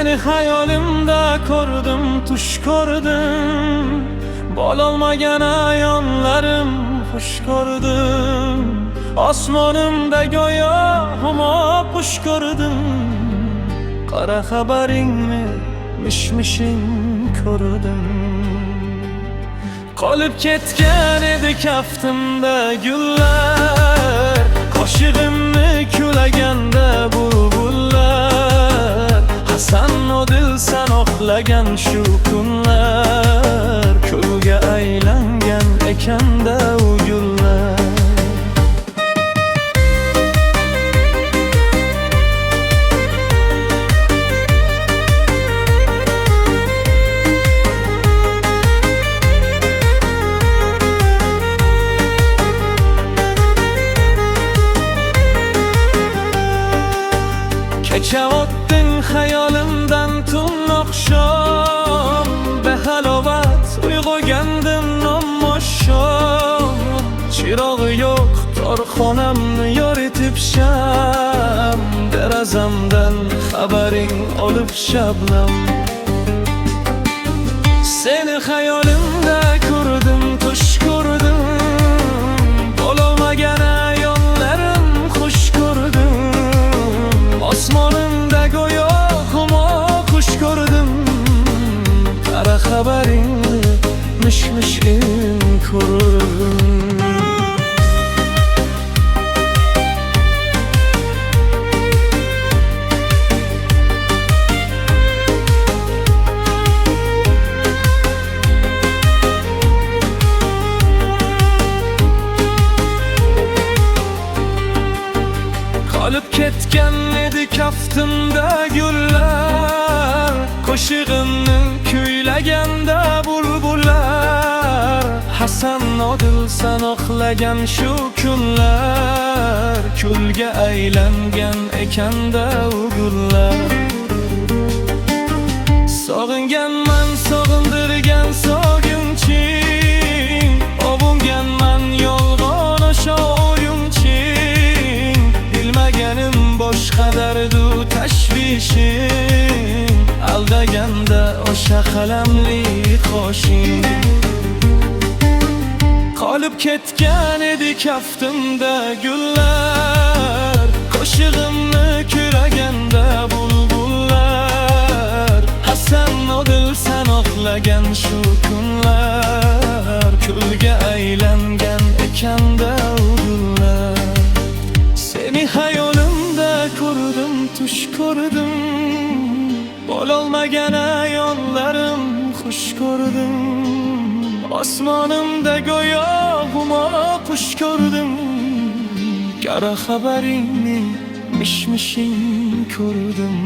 Seni hayolimda ko'rdim, tush ko'rdim. Bo'lolmagan ayonlarim xush ko'rdim. Osmonimda go'yo humo qush ko'rdim. Qara xabaringni mish-mishing ko'rdim. Qolib ketgan edi kaftimda gullar, qo'shig'imni kulaganda bulbullar. Hasan odil sanoqlagan shu kunlar, kulga aylangan ekanda u gullar. Kecha o'tding hayolimdan tun oqshom, behalovat uyg'ongandim nomoshom. Chirog'i yo'q tor xonamni yoritib sham, derazamdan xabaring olib shabnam. Seni hayolimda ko'rdim, tush ko'rdim. Bo'lolmagan ayonlarim xush ko'rdim. Osmonimda go'yo humo qush ko'rdim. Qara xabaringni mish-mishing ko'rdim. Qolib ketgan edi kaftimda gullar, qo'shig'imni kuylaganda bulbullar. Hasan odil sanoqlagan shu kunlar, kulga aylangan ekanda u gullar. Sog'inganman sog'indirgan sog'inching, ovunganman yolg'on o'sha o'yunching. Bilmaganim boshqa dardu tashvishing, aldaganda o'sha qalamli qoshing. Qolib ketgan edi kaftimda gullar, qo'shig'imni kuylaganda bulbullar. Hasan odil sanoqlagan shu kunlar, kulga aylangan ekanda u gullar. Seni hayolimda ko'rdim, tush ko'rdim. Bo'lolmagan ayonlarim xush ko'rdim. Osmonimda go'yo humo qush ko'rdim. Qara xabaringni mish-mishing ko'rdim.